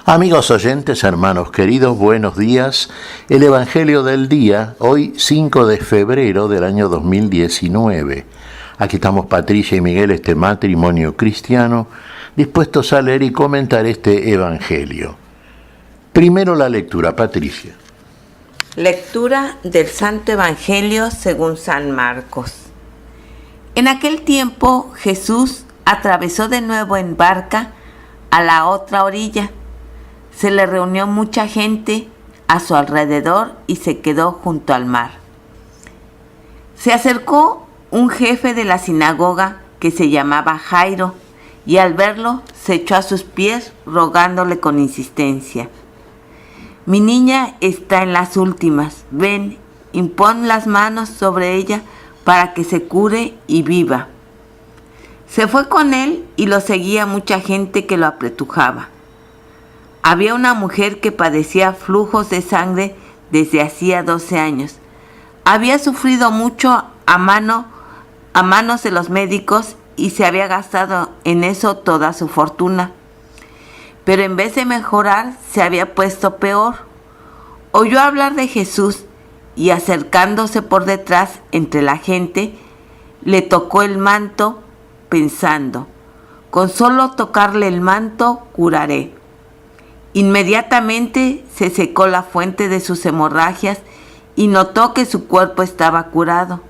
Amigos oyentes, hermanos queridos, buenos días. El Evangelio del día, hoy 5 de febrero del año 2019. Aquí estamos Patricia y Miguel, este matrimonio cristiano, dispuestos a leer y comentar este Evangelio. Primero la lectura, Patricia. Lectura del Santo Evangelio según San Marcos. En aquel tiempo Jesús atravesó de nuevo en barca a la otra orilla. Se le reunió mucha gente a su alrededor y se quedó junto al mar. Se acercó un jefe de la sinagoga que se llamaba Jairo y al verlo se echó a sus pies rogándole con insistencia: «Mi niña está en las últimas. Ven, impon las manos sobre ella para que se cure y viva». Se fue con él y lo seguía mucha gente que lo apretujaba. Había una mujer que padecía flujos de sangre desde hacía 12 años. Había sufrido mucho a manos de los médicos y se había gastado en eso toda su fortuna. Pero en vez de mejorar, se había puesto peor. Oyó hablar de Jesús y acercándose por detrás entre la gente, le tocó el manto pensando: «Con solo tocarle el manto curaré». Inmediatamente se secó la fuente de sus hemorragias y notó que su cuerpo estaba curado.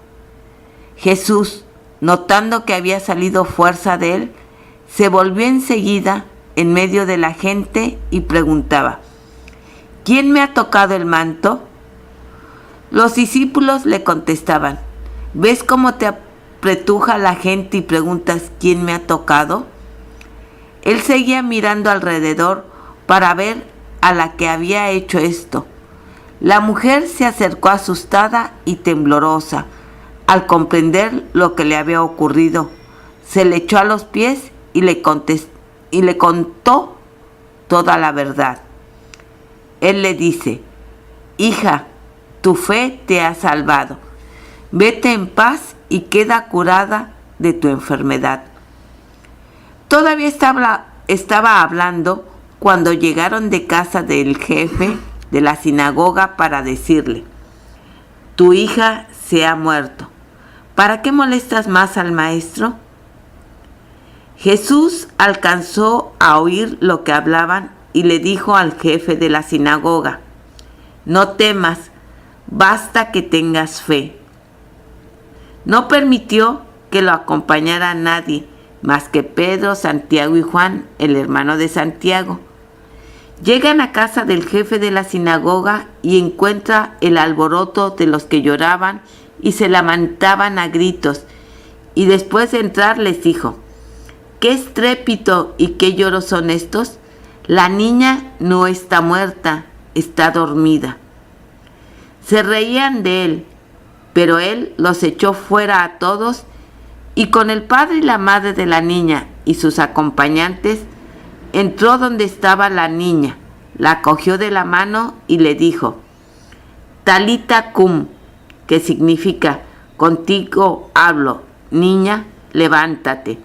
Jesús, notando que había salido fuerza de él, se volvió enseguida en medio de la gente y preguntaba: «¿Quién me ha tocado el manto?». Los discípulos le contestaban: «¿Ves cómo te apretuja la gente y preguntas quién me ha tocado?». Él seguía mirando alrededor para ver a la que había hecho esto. La mujer se acercó asustada y temblorosa al comprender lo que le había ocurrido. Se le echó a los pies y le contó toda la verdad. Él le dice: «Hija, tu fe te ha salvado. Vete en paz y queda curada de tu enfermedad». Todavía estaba hablando cuando llegaron de casa del jefe de la sinagoga para decirle: «Tu hija se ha muerto. ¿Para qué molestas más al maestro?». Jesús alcanzó a oír lo que hablaban y le dijo al jefe de la sinagoga: «No temas, basta que tengas fe». No permitió que lo acompañara nadie más que Pedro, Santiago y Juan, el hermano de Santiago. Llegan a casa del jefe de la sinagoga y encuentra el alboroto de los que lloraban y se lamentaban a gritos, y después de entrar les dijo: «¿Qué estrépito y qué lloros son estos? La niña no está muerta, está dormida». Se reían de él, pero él los echó fuera a todos y con el padre y la madre de la niña y sus acompañantes entró donde estaba la niña, la cogió de la mano y le dijo: «Talita cum», que significa: «Contigo hablo, niña, levántate».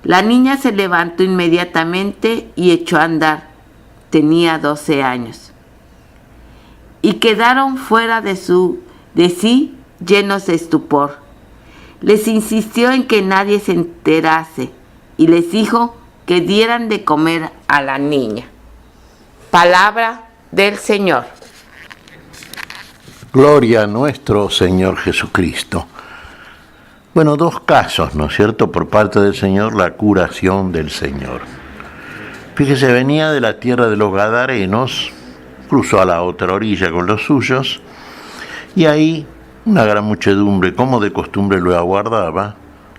La niña se levantó inmediatamente y echó a andar. Tenía 12 años. Y quedaron fuera de sí llenos de estupor. Les insistió en que nadie se enterase y les dijo que dieran de comer a la niña. Palabra del Señor. Gloria a nuestro Señor Jesucristo. Bueno, dos casos, ¿no es cierto?, por parte del Señor, la curación del Señor. Fíjese, venía de la tierra de los Gadarenos, cruzó a la otra orilla con los suyos, y ahí una gran muchedumbre, como de costumbre, lo aguardaba.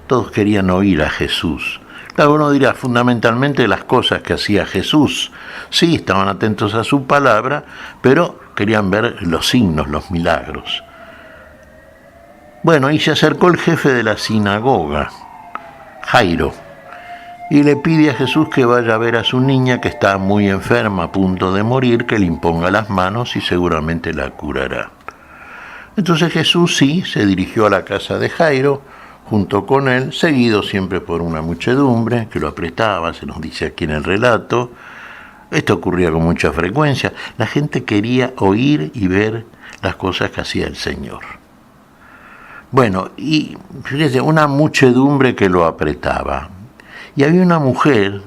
Todos querían oír a Jesús. Claro, uno dirá, fundamentalmente las cosas que hacía Jesús. Sí, estaban atentos a su palabra, pero querían ver los signos, los milagros. Bueno, y se acercó el jefe de la sinagoga, Jairo, y le pide a Jesús que vaya a ver a su niña que está muy enferma, a punto de morir, que le imponga las manos y seguramente la curará. Entonces Jesús sí se dirigió a la casa de Jairo, junto con él, seguido siempre por una muchedumbre que lo apretaba, se nos dice aquí en el relato, Esto ocurría con mucha frecuencia. La gente quería oír y ver las cosas que hacía el Señor. Bueno, y fíjese, una muchedumbre que lo apretaba. Y había una mujer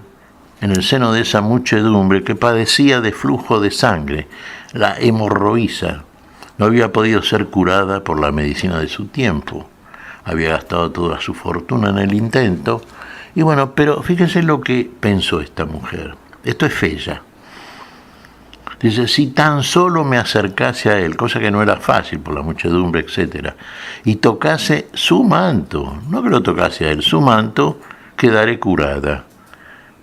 en el seno de esa muchedumbre que padecía de flujo de sangre, la hemorroísa. No había podido ser curada por la medicina de su tiempo. Había gastado toda su fortuna en el intento. Y bueno, pero fíjense lo que pensó esta mujer. Esto es fe ya. Dice, si tan solo me acercase a él, cosa que no era fácil por la muchedumbre, etc., y tocase su manto, no que lo tocase a él, su manto, quedaré curada.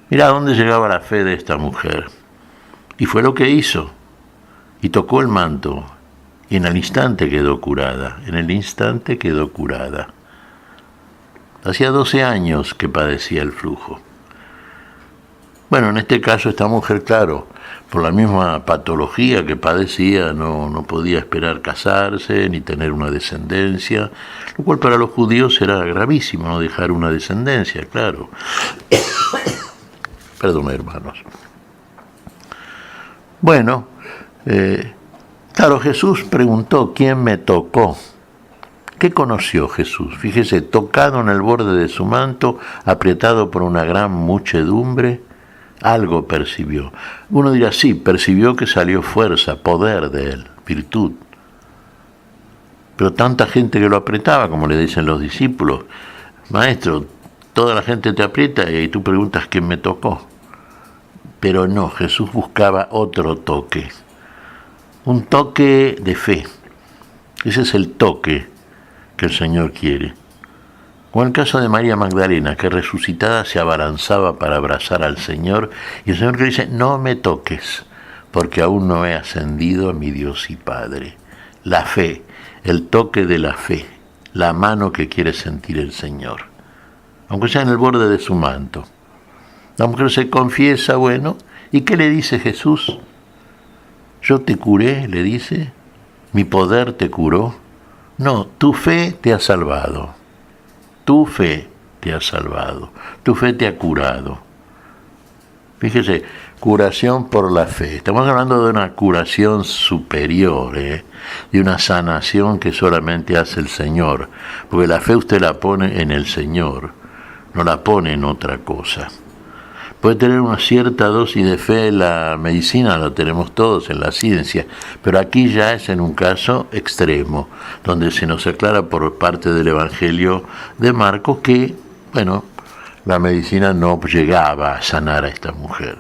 Mirá dónde llegaba la fe de esta mujer. Y fue lo que hizo. Y tocó el manto. Y en el instante quedó curada. En el instante quedó curada. Hacía 12 años que padecía el flujo. Bueno, en este caso esta mujer, claro, por la misma patología que padecía, no podía esperar casarse ni tener una descendencia, lo cual para los judíos era gravísimo, no dejar una descendencia, claro. Perdón, hermanos. Bueno, claro, Jesús preguntó, ¿quién me tocó? ¿Qué conoció Jesús? Fíjese, tocado en el borde de su manto, apretado por una gran muchedumbre, algo percibió. Uno dirá, sí, percibió que salió fuerza, poder de él, virtud. Pero tanta gente que lo apretaba, como le dicen los discípulos, maestro, toda la gente te aprieta y tú preguntas quién me tocó. Pero no, Jesús buscaba otro toque, un toque de fe. Ese es el toque que el Señor quiere. Como el caso de María Magdalena, que resucitada se abalanzaba para abrazar al Señor, y el Señor le dice, no me toques, porque aún no he ascendido a mi Dios y Padre. La fe, el toque de la fe, la mano que quiere sentir el Señor, aunque sea en el borde de su manto. La mujer se confiesa, bueno, ¿y qué le dice Jesús? Yo te curé, le dice, mi poder te curó. No, tu fe te ha salvado. Tu fe te ha salvado. Tu fe te ha curado. Fíjese, curación por la fe. Estamos hablando de una curación superior, de una sanación que solamente hace el Señor. Porque la fe usted la pone en el Señor, no la pone en otra cosa. Puede tener una cierta dosis de fe en la medicina, lo tenemos todos en la ciencia, pero aquí ya es en un caso extremo, donde se nos aclara por parte del Evangelio de Marcos que, bueno, la medicina no llegaba a sanar a esta mujer.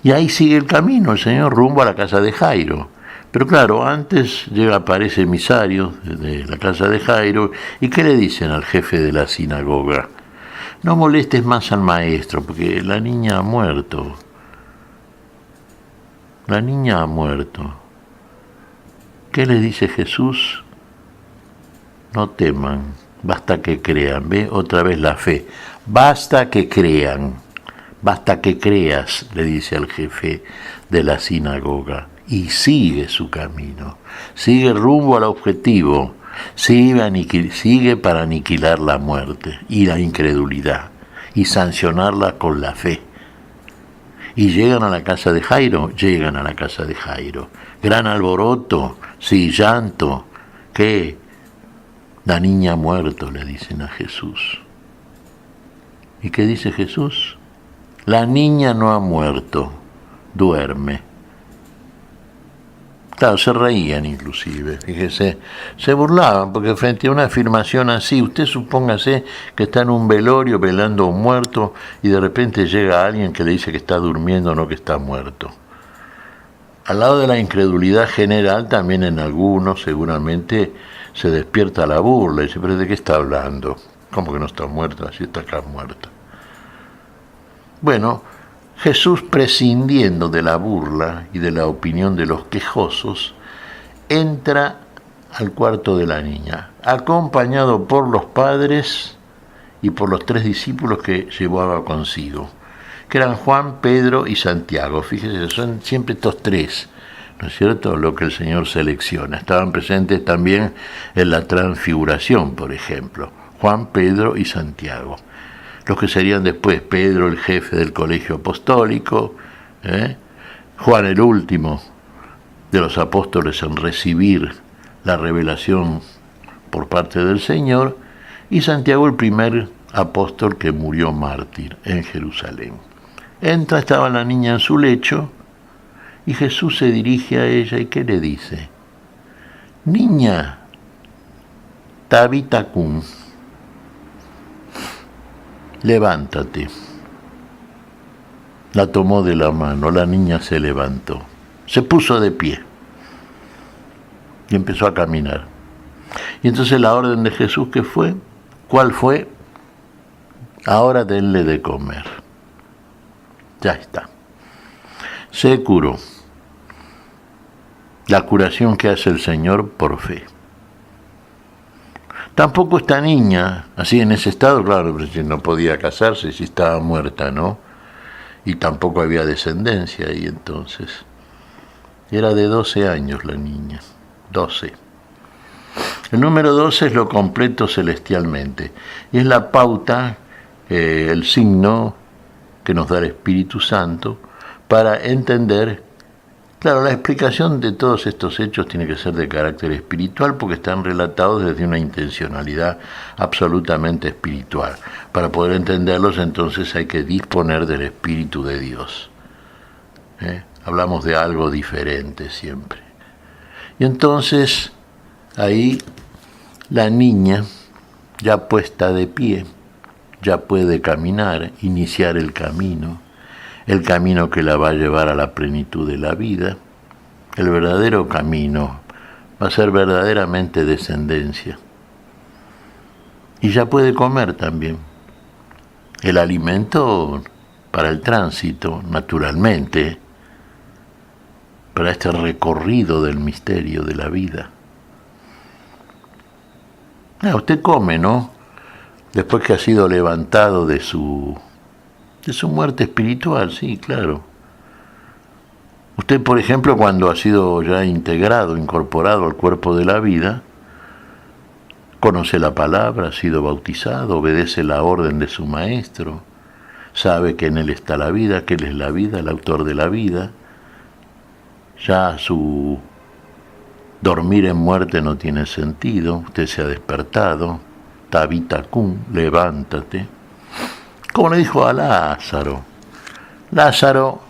Y ahí sigue el camino, el Señor rumbo a la casa de Jairo. Pero claro, antes aparece emisario de la casa de Jairo, ¿y qué le dicen al jefe de la sinagoga? No molestes más al maestro, porque la niña ha muerto. La niña ha muerto. ¿Qué le dice Jesús? No teman, basta que crean. ¿Ve? Otra vez la fe. Basta que crean. Basta que creas, le dice al jefe de la sinagoga. Y sigue su camino. Sigue rumbo al objetivo. Sigue para aniquilar la muerte y la incredulidad y sancionarla con la fe. Y llegan a la casa de Jairo, Gran alboroto, sí, llanto. ¿Qué? La niña ha muerto, le dicen a Jesús. ¿Y qué dice Jesús? La niña no ha muerto, duerme. Claro, se reían inclusive, fíjese, se burlaban, porque frente a una afirmación así, usted supóngase que está en un velorio velando a un muerto y de repente llega alguien que le dice que está durmiendo, no que está muerto. Al lado de la incredulidad general, también en algunos seguramente se despierta la burla y dice, ¿pero de qué está hablando? ¿Cómo que no está muerta? Así está acá muerta. Bueno, Jesús, prescindiendo de la burla y de la opinión de los quejosos, entra al cuarto de la niña, acompañado por los padres y por los 3 discípulos que llevaba consigo, que eran Juan, Pedro y Santiago. Fíjese, son siempre estos 3, ¿no es cierto?, lo que el Señor selecciona. Estaban presentes también en la transfiguración, por ejemplo, Juan, Pedro y Santiago. Los que serían después Pedro, el jefe del colegio apostólico, Juan el último de los apóstoles en recibir la revelación por parte del Señor, y Santiago el primer apóstol que murió mártir en Jerusalén. Estaba la niña en su lecho, y Jesús se dirige a ella y ¿qué le dice? Niña, Tabita cum, levántate. La tomó de la mano, la niña se levantó, se puso de pie y empezó a caminar. Y entonces la orden de Jesús, ¿qué fue? ¿Cuál fue? Ahora denle de comer. Ya está. Se curó. La curación que hace el Señor por fe. Tampoco esta niña, así en ese estado, claro, no podía casarse si estaba muerta, ¿no? Y tampoco había descendencia, y entonces era de 12 años la niña, 12. El número 12 es lo completo celestialmente, y es la pauta, el signo que nos da el Espíritu Santo para entender. Claro, la explicación de todos estos hechos tiene que ser de carácter espiritual porque están relatados desde una intencionalidad absolutamente espiritual. Para poder entenderlos, entonces hay que disponer del Espíritu de Dios. Hablamos de algo diferente siempre. Y entonces, ahí la niña, ya puesta de pie, ya puede caminar, iniciar el camino que la va a llevar a la plenitud de la vida. El verdadero camino va a ser verdaderamente descendencia. Y ya puede comer también. El alimento para el tránsito, naturalmente, para este recorrido del misterio de la vida. Usted come, ¿no? Después que ha sido levantado de su muerte espiritual, sí, claro. Usted, por ejemplo, cuando ha sido ya integrado, incorporado al cuerpo de la vida, conoce la palabra, ha sido bautizado, obedece la orden de su maestro, sabe que en él está la vida, que él es la vida, el autor de la vida. Ya su dormir en muerte no tiene sentido, usted se ha despertado, Tabita cum, levántate. Como le dijo a Lázaro, Lázaro,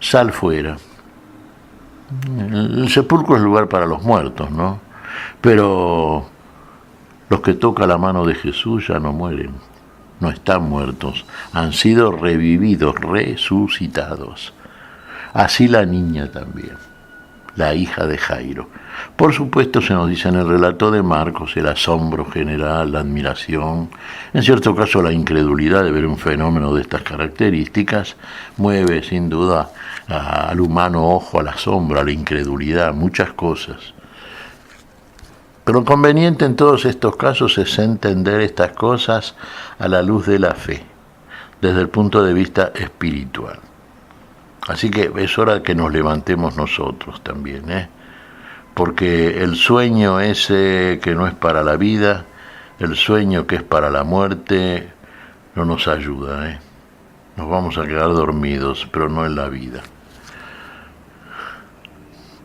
sal fuera. El sepulcro es lugar para los muertos, ¿no? Pero los que tocan la mano de Jesús ya no mueren, no están muertos, han sido revividos, resucitados. Así la niña también, la hija de Jairo. Por supuesto, se nos dice en el relato de Marcos el asombro general, la admiración, en cierto caso la incredulidad de ver un fenómeno de estas características, mueve sin duda al humano ojo, al asombro, a la incredulidad, muchas cosas. Pero lo conveniente en todos estos casos es entender estas cosas a la luz de la fe, desde el punto de vista espiritual. Así que es hora que nos levantemos nosotros también, porque el sueño ese que no es para la vida, el sueño que es para la muerte, no nos ayuda, Nos vamos a quedar dormidos, pero no en la vida.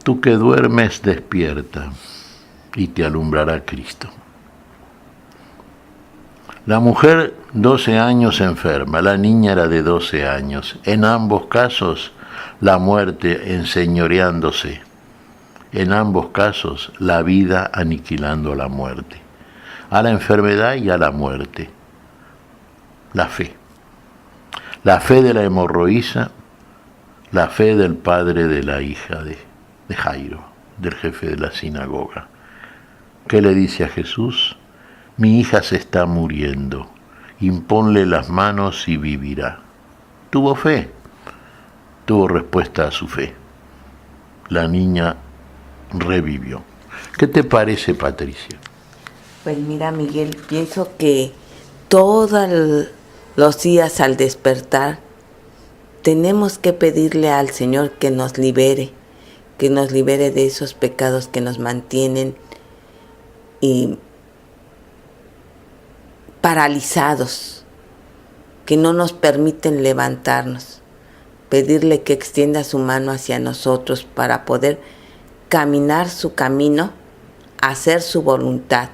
Tú que duermes, despierta, y te alumbrará Cristo. La mujer 12 años enferma, la niña era de 12 años. En ambos casos, la muerte enseñoreándose. En ambos casos, la vida aniquilando a la muerte. A la enfermedad y a la muerte. La fe. La fe de la hemorroísa, la fe del padre de la hija de Jairo, del jefe de la sinagoga. ¿Qué le dice a Jesús? Mi hija se está muriendo, imponle las manos y vivirá. Tuvo fe, tuvo respuesta a su fe. La niña revivió. ¿Qué te parece, Patricia? Pues mira, Miguel, pienso que todos los días al despertar tenemos que pedirle al Señor que nos libere de esos pecados que nos mantienen y paralizados, que no nos permiten levantarnos. pedirle que extienda su mano hacia nosotros para poder caminar su camino, hacer su voluntad.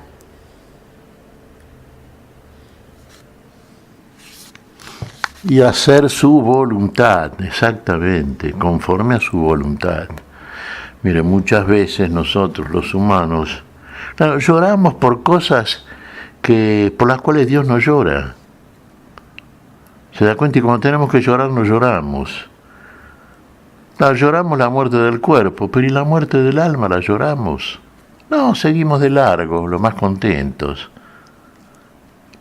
Y hacer su voluntad, exactamente, conforme a su voluntad. Mire, muchas veces nosotros, los humanos, claro, lloramos por cosas por las cuales Dios no llora. ¿Se da cuenta? Y cuando tenemos que llorar, no lloramos. Claro, lloramos la muerte del cuerpo, pero ¿y la muerte del alma la lloramos? No, seguimos de largo, lo más contentos.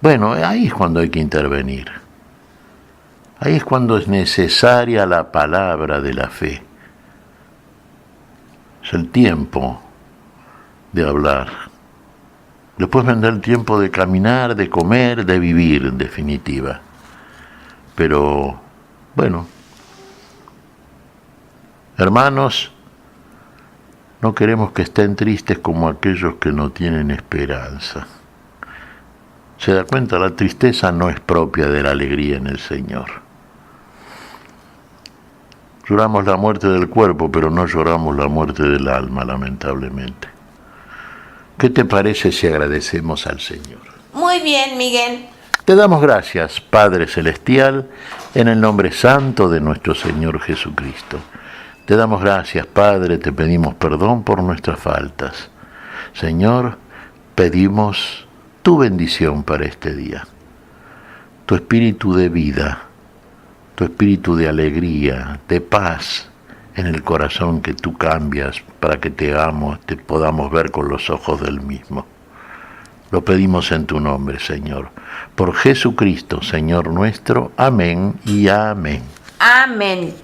Bueno, ahí es cuando hay que intervenir. Ahí es cuando es necesaria la palabra de la fe. Es el tiempo de hablar. Después vendrá el tiempo de caminar, de comer, de vivir, en definitiva. Pero, bueno, hermanos, no queremos que estén tristes como aquellos que no tienen esperanza. ¿Se da cuenta? La tristeza no es propia de la alegría en el Señor. Lloramos la muerte del cuerpo, pero no lloramos la muerte del alma, lamentablemente. ¿Qué te parece si agradecemos al Señor? Muy bien, Miguel. Te damos gracias, Padre Celestial, en el nombre santo de nuestro Señor Jesucristo. Te damos gracias, Padre, te pedimos perdón por nuestras faltas. Señor, pedimos tu bendición para este día, tu espíritu de vida, tu espíritu de alegría, de paz en el corazón que tú cambias para que te podamos ver con los ojos del mismo. Lo pedimos en tu nombre, Señor. Por Jesucristo, Señor nuestro. Amén y amén. Amén.